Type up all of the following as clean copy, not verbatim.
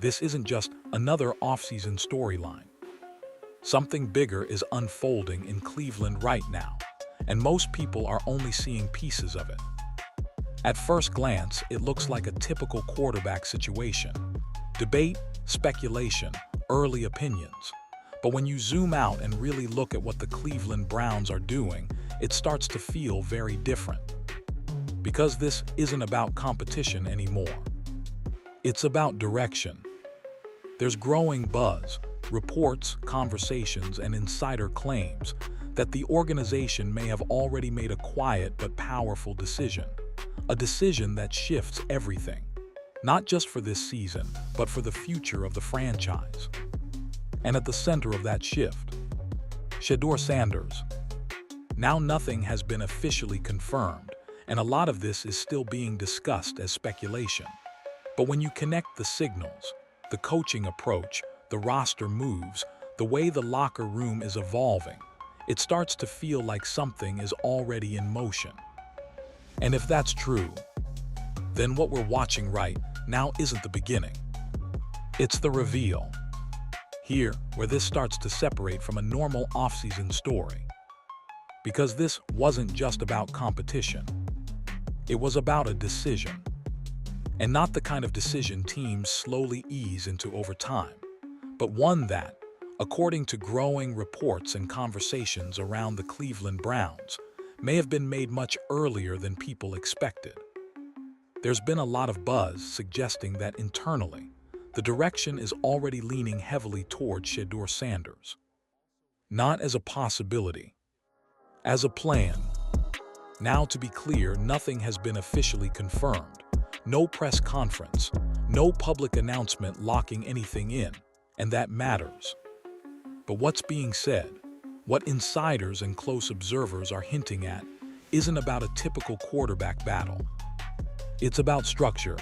This isn't just another offseason storyline. Something bigger is unfolding in Cleveland right now, and most people are only seeing pieces of it. At first glance, it looks like a typical quarterback situation. Debate, speculation, early opinions. But when you zoom out and really look at what the Cleveland Browns are doing, it starts to feel very different. Because this isn't about competition anymore. It's about direction. There's growing buzz, reports, conversations, and insider claims that the organization may have already made a quiet but powerful decision. A decision that shifts everything. Not just for this season, but for the future of the franchise. And at the center of that shift, Shedeur Sanders. Now nothing has been officially confirmed, and a lot of this is still being discussed as speculation. But when you connect the signals, the coaching approach, the roster moves, the way the locker room is evolving, it starts to feel like something is already in motion. And if that's true, then what we're watching right now isn't the beginning. It's the reveal. Here, where this starts to separate from a normal offseason story. Because this wasn't just about competition. It was about a decision. And not the kind of decision teams slowly ease into over time, but one that, according to growing reports and conversations around the Cleveland Browns, may have been made much earlier than people expected. There's been a lot of buzz suggesting that internally, the direction is already leaning heavily toward Shedeur Sanders. Not as a possibility, as a plan. Now, to be clear, nothing has been officially confirmed. No press conference, no public announcement locking anything in, and that matters. But what's being said, what insiders and close observers are hinting at, isn't about a typical quarterback battle. It's about structure.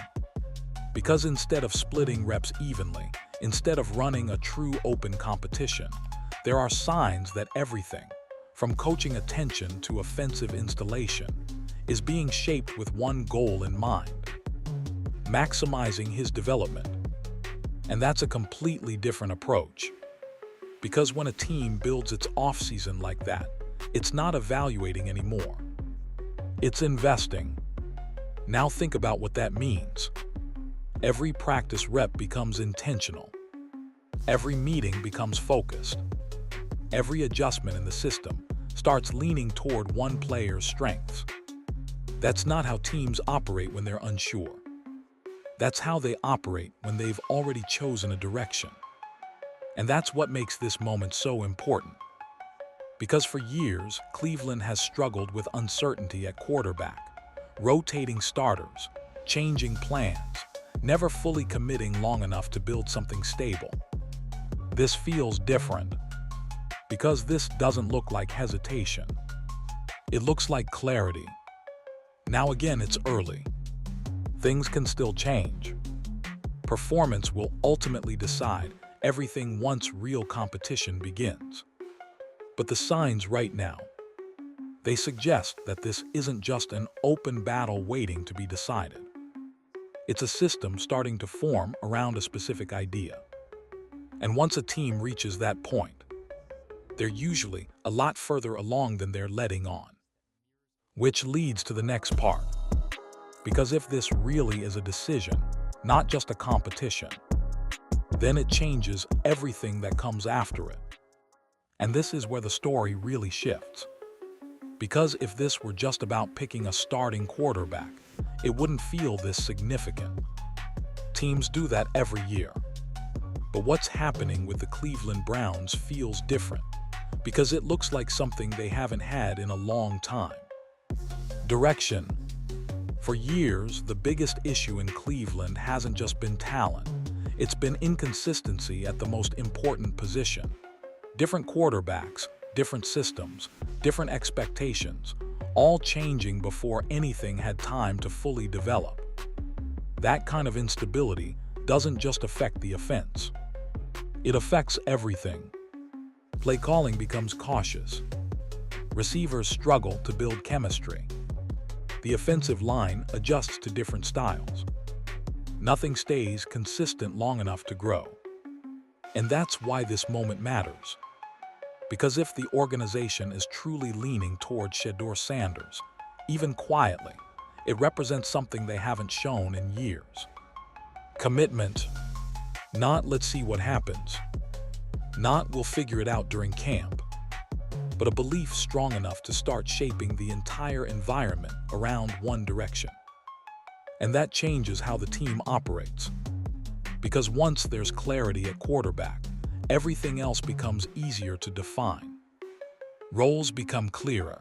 Because instead of splitting reps evenly, instead of running a true open competition, there are signs that everything, from coaching attention to offensive installation, is being shaped with one goal in mind: maximizing his development. And that's a completely different approach. Because when a team builds its offseason like that, it's not evaluating anymore. It's investing. Now think about what that means. Every practice rep becomes intentional. Every meeting becomes focused. Every adjustment in the system starts leaning toward one player's strengths. That's not how teams operate when they're unsure. That's how they operate when they've already chosen a direction. And that's what makes this moment so important. Because for years, Cleveland has struggled with uncertainty at quarterback, rotating starters, changing plans, never fully committing long enough to build something stable. This feels different, because this doesn't look like hesitation. It looks like clarity. Now again, it's early. Things can still change. Performance will ultimately decide everything once real competition begins. But the signs right now, they suggest that this isn't just an open battle waiting to be decided. It's a system starting to form around a specific idea. And once a team reaches that point, they're usually a lot further along than they're letting on. Which leads to the next part. Because if this really is a decision, not just a competition, then it changes everything that comes after it. And this is where the story really shifts. Because if this were just about picking a starting quarterback, it wouldn't feel this significant. Teams do that every year. But what's happening with the Cleveland Browns feels different, because it looks like something they haven't had in a long time. Direction. For years, the biggest issue in Cleveland hasn't just been talent. It's been inconsistency at the most important position. Different quarterbacks, different systems, different expectations, all changing before anything had time to fully develop. That kind of instability doesn't just affect the offense. It affects everything. Play calling becomes cautious. Receivers struggle to build chemistry. The offensive line adjusts to different styles. Nothing stays consistent long enough to grow. And that's why this moment matters. Because if the organization is truly leaning toward Shedeur Sanders, even quietly, it represents something they haven't shown in years. Commitment. Not let's see what happens. Not we'll figure it out during camp. But a belief strong enough to start shaping the entire environment around one direction. And that changes how the team operates. Because once there's clarity at quarterback, everything else becomes easier to define. Roles become clearer.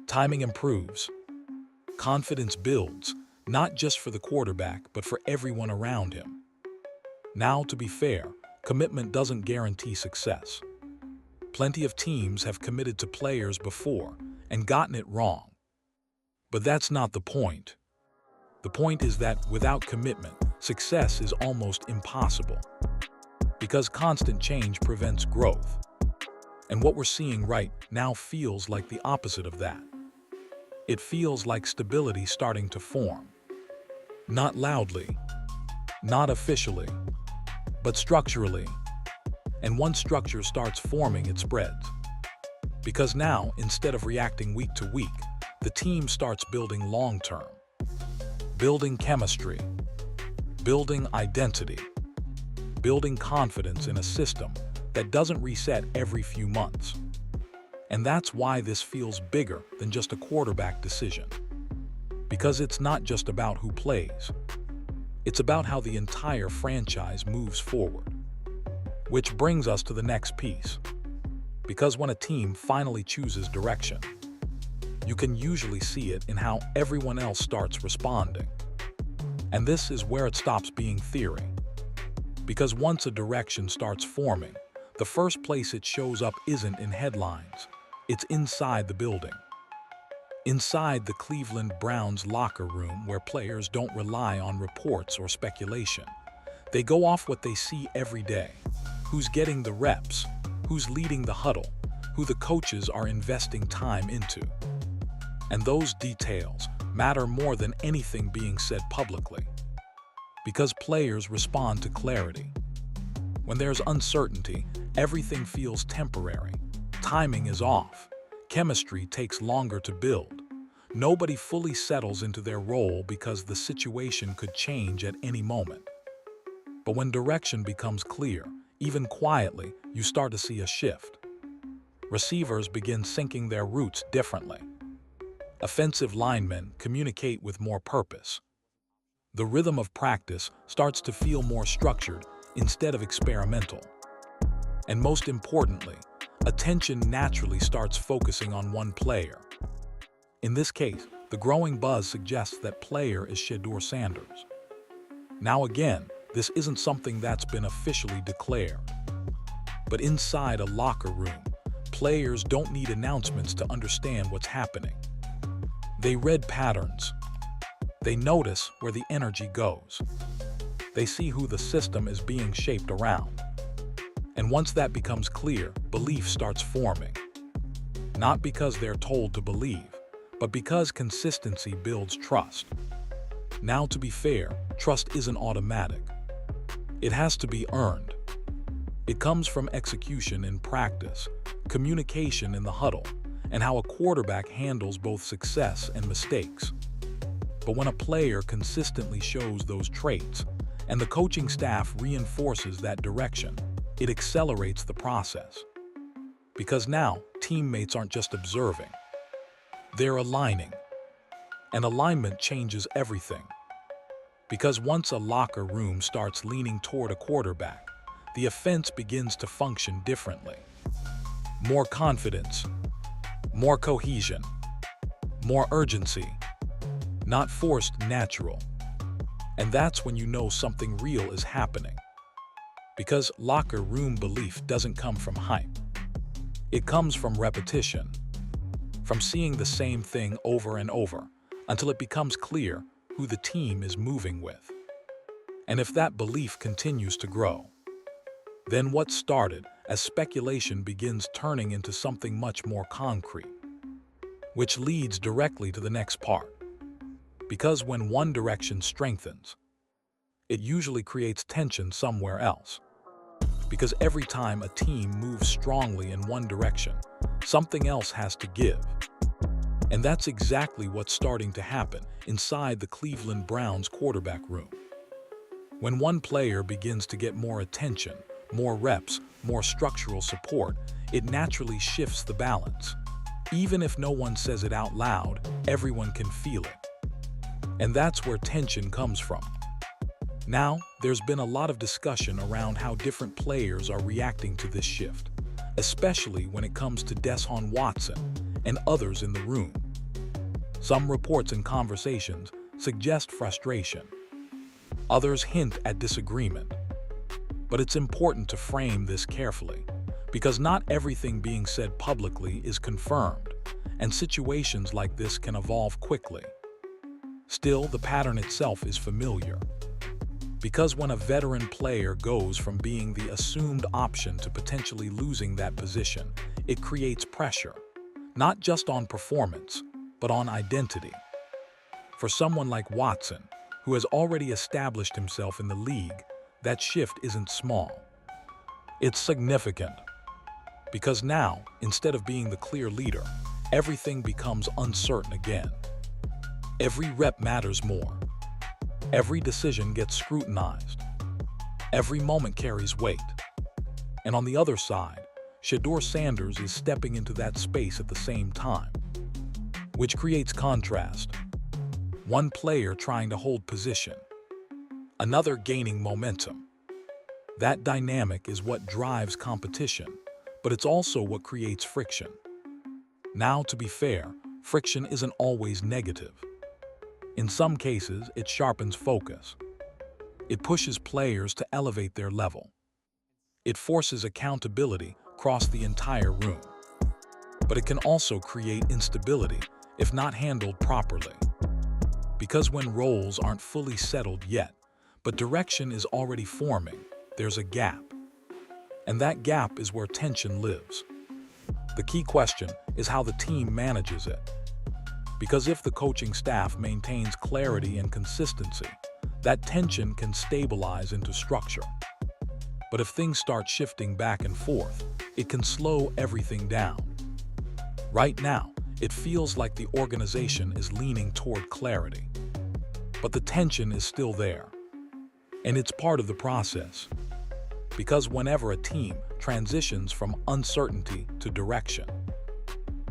Timing improves. Confidence builds, not just for the quarterback, but for everyone around him. Now, to be fair, commitment doesn't guarantee success. Plenty of teams have committed to players before and gotten it wrong. But that's not the point. The point is that without commitment, success is almost impossible. Because constant change prevents growth. And what we're seeing right now feels like the opposite of that. It feels like stability starting to form. Not loudly, not officially, but structurally. And once structure starts forming, it spreads. Because now, instead of reacting week to week, the team starts building long-term. Building chemistry, building identity, building confidence in a system that doesn't reset every few months. And that's why this feels bigger than just a quarterback decision. Because it's not just about who plays. It's about how the entire franchise moves forward. Which brings us to the next piece. Because when a team finally chooses direction, you can usually see it in how everyone else starts responding. And this is where it stops being theory. Because once a direction starts forming, the first place it shows up isn't in headlines. It's inside the building. Inside the Cleveland Browns locker room, where players don't rely on reports or speculation. They go off what they see every day. Who's getting the reps, who's leading the huddle, who the coaches are investing time into. And those details matter more than anything being said publicly. Because players respond to clarity. When there's uncertainty, everything feels temporary. Timing is off. Chemistry takes longer to build. Nobody fully settles into their role because the situation could change at any moment. But when direction becomes clear, even quietly, you start to see a shift. Receivers begin syncing their routes differently. Offensive linemen communicate with more purpose. The rhythm of practice starts to feel more structured instead of experimental. And most importantly, attention naturally starts focusing on one player. In this case, the growing buzz suggests that player is Shedeur Sanders. Now again, this isn't something that's been officially declared. But inside a locker room, players don't need announcements to understand what's happening. They read patterns. They notice where the energy goes. They see who the system is being shaped around. And once that becomes clear, belief starts forming. Not because they're told to believe, but because consistency builds trust. Now, to be fair, trust isn't automatic. It has to be earned. It comes from execution in practice, communication in the huddle, and how a quarterback handles both success and mistakes. But when a player consistently shows those traits, and the coaching staff reinforces that direction, it accelerates the process. Because now, teammates aren't just observing. They're aligning. And alignment changes everything. Because once a locker room starts leaning toward a quarterback, the offense begins to function differently. More confidence, more cohesion, more urgency, not forced, natural. And that's when you know something real is happening. Because locker room belief doesn't come from hype. It comes from repetition, from seeing the same thing over and over until it becomes clear who the team is moving with. And if that belief continues to grow, then what started as speculation begins turning into something much more concrete, which leads directly to the next part. Because when one direction strengthens, it usually creates tension somewhere else. Because every time a team moves strongly in one direction, something else has to give. And that's exactly what's starting to happen inside the Cleveland Browns quarterback room. When one player begins to get more attention, more reps, more structural support, it naturally shifts the balance. Even if no one says it out loud, everyone can feel it. And that's where tension comes from. Now, there's been a lot of discussion around how different players are reacting to this shift, especially when it comes to Deshaun Watson and others in the room. Some reports and conversations suggest frustration. Others hint at disagreement. But it's important to frame this carefully, because not everything being said publicly is confirmed, and situations like this can evolve quickly. Still, the pattern itself is familiar. Because when a veteran player goes from being the assumed option to potentially losing that position, it creates pressure, not just on performance, but on identity. For someone like Watson, who has already established himself in the league, that shift isn't small. It's significant. Because now, instead of being the clear leader, everything becomes uncertain again. Every rep matters more. Every decision gets scrutinized. Every moment carries weight. And on the other side, Shedeur Sanders is stepping into that space at the same time, which creates contrast. One player trying to hold position, another gaining momentum. That dynamic is what drives competition, but it's also what creates friction. Now, to be fair, friction isn't always negative. In some cases, it sharpens focus. It pushes players to elevate their level. It forces accountability across the entire room. But it can also create instability if not handled properly. Because when roles aren't fully settled yet, but direction is already forming, there's a gap. And that gap is where tension lives. The key question is how the team manages it. Because if the coaching staff maintains clarity and consistency, that tension can stabilize into structure. But if things start shifting back and forth, it can slow everything down. Right now, it feels like the organization is leaning toward clarity. But the tension is still there. And it's part of the process. Because whenever a team transitions from uncertainty to direction,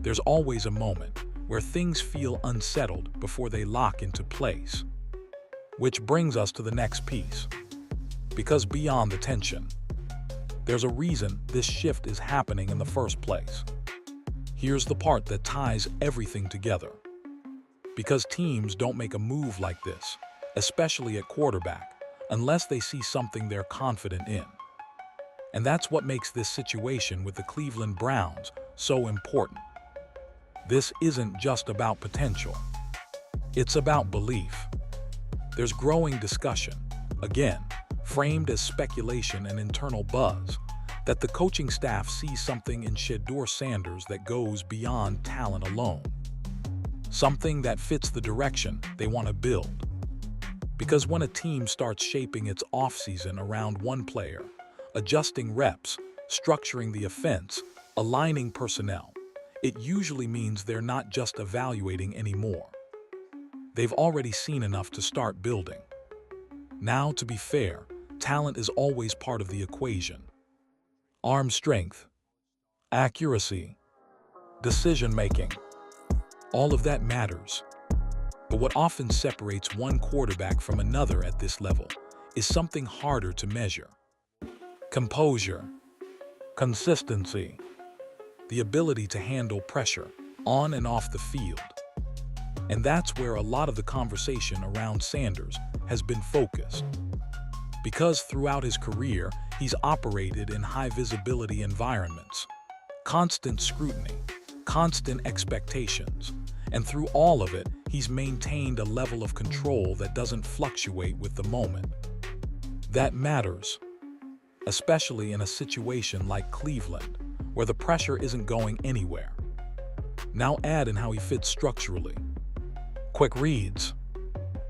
there's always a moment where things feel unsettled before they lock into place. Which brings us to the next piece. Because beyond the tension, there's a reason this shift is happening in the first place. Here's the part that ties everything together. Because teams don't make a move like this, especially at quarterback, unless they see something they're confident in. And that's what makes this situation with the Cleveland Browns so important. This isn't just about potential. It's about belief. There's growing discussion, again, framed as speculation and internal buzz, that the coaching staff sees something in Shedeur Sanders that goes beyond talent alone. Something that fits the direction they want to build. Because when a team starts shaping its offseason around one player, adjusting reps, structuring the offense, aligning personnel, it usually means they're not just evaluating anymore. They've already seen enough to start building. Now, to be fair, talent is always part of the equation. Arm strength, accuracy, decision-making, all of that matters. But what often separates one quarterback from another at this level is something harder to measure. Composure, consistency, the ability to handle pressure on and off the field. And that's where a lot of the conversation around Sanders has been focused. Because throughout his career, he's operated in high-visibility environments, constant scrutiny, constant expectations, and through all of it, he's maintained a level of control that doesn't fluctuate with the moment. That matters, especially in a situation like Cleveland, where the pressure isn't going anywhere. Now add in how he fits structurally. Quick reads,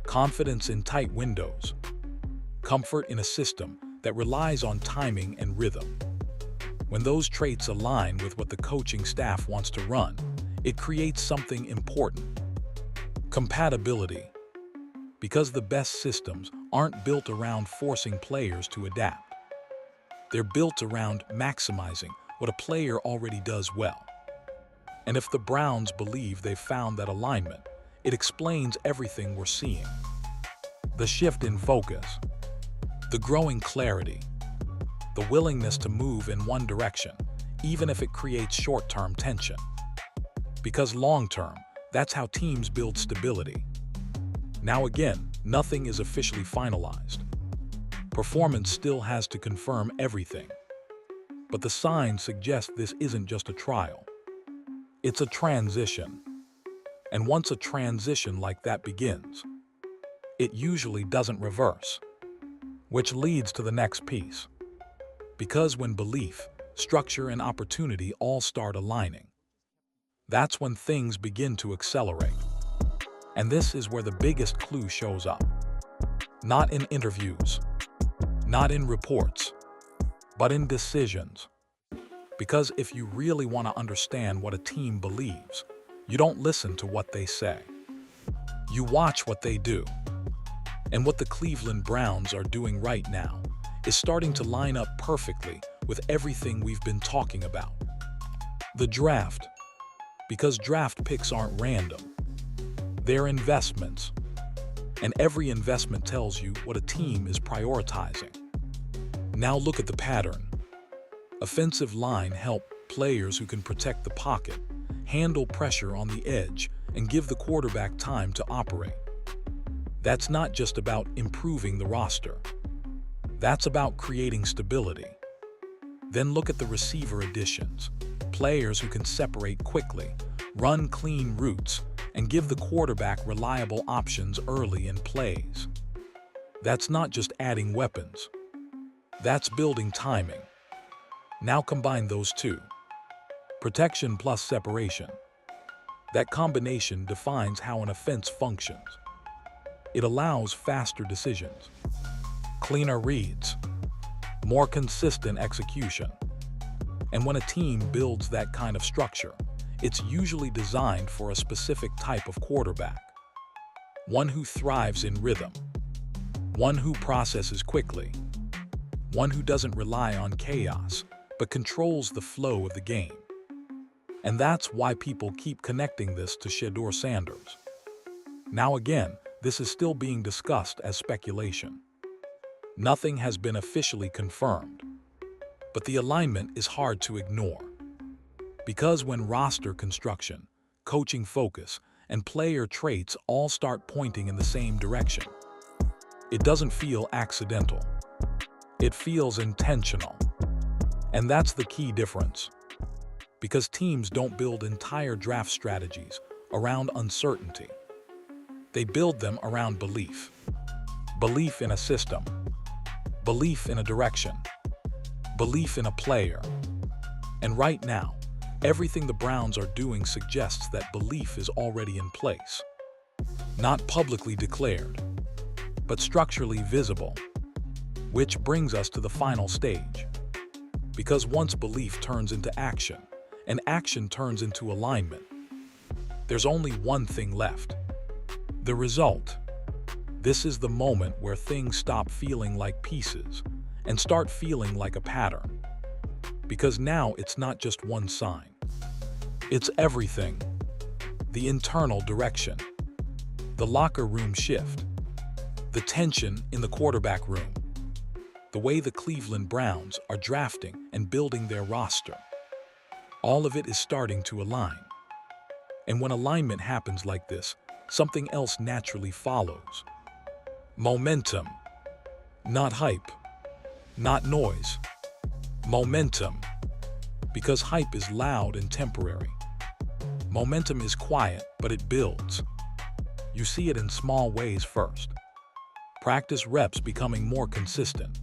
confidence in tight windows, comfort in a system that relies on timing and rhythm. When those traits align with what the coaching staff wants to run, it creates something important: compatibility. Because the best systems aren't built around forcing players to adapt. They're built around maximizing what a player already does well. And if the Browns believe they've found that alignment, it explains everything we're seeing. The shift in focus, the growing clarity, the willingness to move in one direction, even if it creates short-term tension. Because long-term, that's how teams build stability. Now again, nothing is officially finalized. Performance still has to confirm everything. But the signs suggest this isn't just a trial. It's a transition. And once a transition like that begins, it usually doesn't reverse. Which leads to the next piece. Because when belief, structure, and opportunity all start aligning, that's when things begin to accelerate. And this is where the biggest clue shows up. Not in interviews, not in reports, but in decisions. Because if you really want to understand what a team believes, you don't listen to what they say. You watch what they do. And what the Cleveland Browns are doing right now is starting to line up perfectly with everything we've been talking about. The draft. Because draft picks aren't random. They're investments. And every investment tells you what a team is prioritizing. Now look at the pattern. Offensive line help players who can protect the pocket, handle pressure on the edge, and give the quarterback time to operate. That's not just about improving the roster. That's about creating stability. Then look at the receiver additions. Players who can separate quickly, run clean routes, and give the quarterback reliable options early in plays. That's not just adding weapons. That's building timing. Now combine those two. Protection plus separation. That combination defines how an offense functions. It allows faster decisions, cleaner reads, more consistent execution. And when a team builds that kind of structure, it's usually designed for a specific type of quarterback. One who thrives in rhythm, one who processes quickly, one who doesn't rely on chaos, but controls the flow of the game. And that's why people keep connecting this to Shedeur Sanders. Now again, this is still being discussed as speculation. Nothing has been officially confirmed, but the alignment is hard to ignore. Because when roster construction, coaching focus, and player traits all start pointing in the same direction, it doesn't feel accidental. It feels intentional. And that's the key difference. Because teams don't build entire draft strategies around uncertainty. They build them around belief. Belief in a system. Belief in a direction. Belief in a player. And right now, everything the Browns are doing suggests that belief is already in place. Not publicly declared, but structurally visible. Which brings us to the final stage. Because once belief turns into action, and action turns into alignment, there's only one thing left: the result. This is the moment where things stop feeling like pieces and start feeling like a pattern. Because now it's not just one sign. It's everything. The internal direction, the locker room shift, the tension in the quarterback room, the way the Cleveland Browns are drafting and building their roster. All of it is starting to align. And when alignment happens like this, something else naturally follows. Momentum. Not hype. Not noise. Momentum. Because hype is loud and temporary. Momentum is quiet, but it builds. You see it in small ways first. Practice reps becoming more consistent.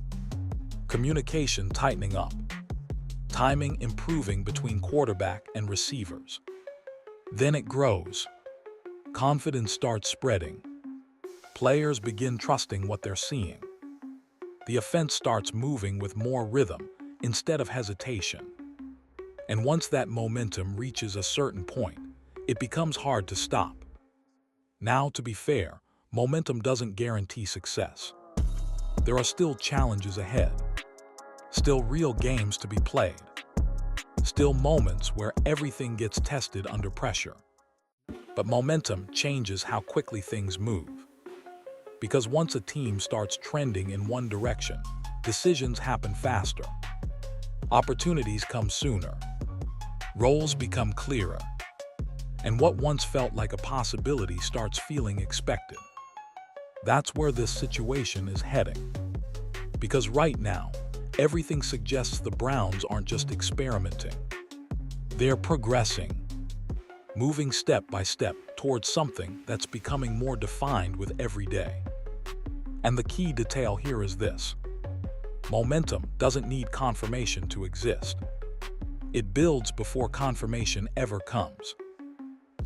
Communication tightening up. Timing improving between quarterback and receivers. Then it grows. Confidence starts spreading. Players begin trusting what they're seeing. The offense starts moving with more rhythm instead of hesitation. And once that momentum reaches a certain point, it becomes hard to stop. Now, to be fair, momentum doesn't guarantee success. There are still challenges ahead, still real games to be played, still moments where everything gets tested under pressure. But momentum changes how quickly things move. Because once a team starts trending in one direction, decisions happen faster. Opportunities come sooner. Roles become clearer. And what once felt like a possibility starts feeling expected. That's where this situation is heading. Because right now, everything suggests the Browns aren't just experimenting. They're progressing, moving step by step towards something that's becoming more defined with every day. And the key detail here is this: momentum doesn't need confirmation to exist. It builds before confirmation ever comes.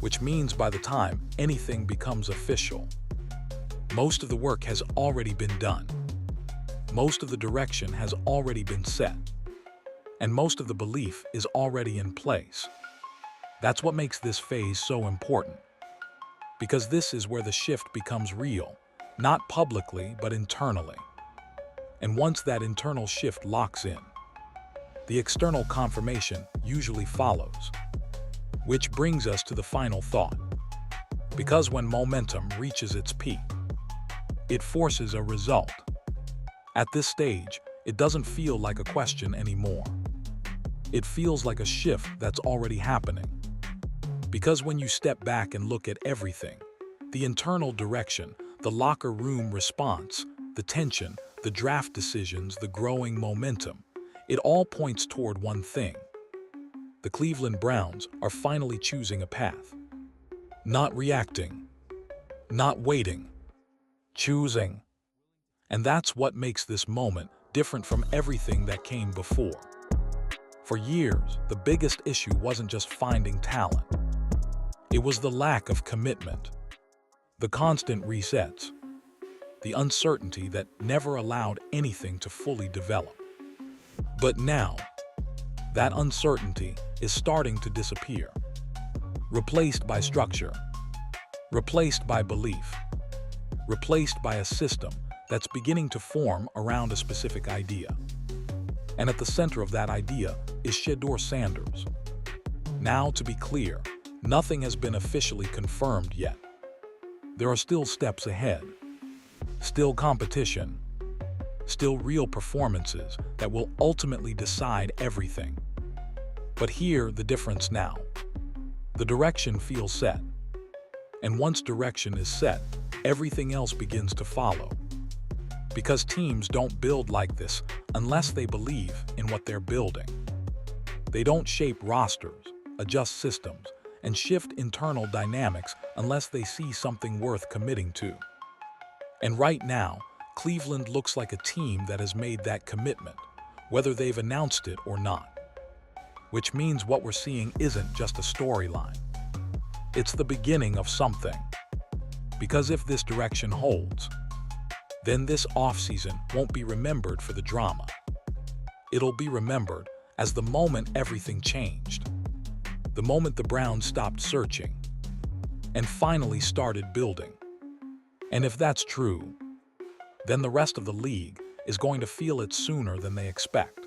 Which means by the time anything becomes official, most of the work has already been done. Most of the direction has already been set. And most of the belief is already in place. That's what makes this phase so important. Because this is where the shift becomes real, not publicly, but internally. And once that internal shift locks in, the external confirmation usually follows. Which brings us to the final thought. Because when momentum reaches its peak, it forces a result. At this stage, it doesn't feel like a question anymore. It feels like a shift that's already happening. Because when you step back and look at everything, the internal direction, the locker room response, the tension, the draft decisions, the growing momentum, it all points toward one thing. The Cleveland Browns are finally choosing a path. Not reacting, not waiting, choosing. And that's what makes this moment different from everything that came before. For years, the biggest issue wasn't just finding talent. It was the lack of commitment, the constant resets, the uncertainty that never allowed anything to fully develop. But now, that uncertainty is starting to disappear, replaced by structure, replaced by belief, replaced by a system that's beginning to form around a specific idea. And at the center of that idea is Shedeur Sanders. Now, to be clear, nothing has been officially confirmed yet. There are still steps ahead, still competition, still real performances that will ultimately decide everything. But here, the difference now. The direction feels set. And once direction is set, everything else begins to follow. Because teams don't build like this unless they believe in what they're building. They don't shape rosters, adjust systems, and shift internal dynamics unless they see something worth committing to. And right now, Cleveland looks like a team that has made that commitment, whether they've announced it or not. Which means what we're seeing isn't just a storyline. It's the beginning of something. Because if this direction holds, then this offseason won't be remembered for the drama. It'll be remembered as the moment everything changed. The moment the Browns stopped searching and finally started building. And if that's true, then the rest of the league is going to feel it sooner than they expect.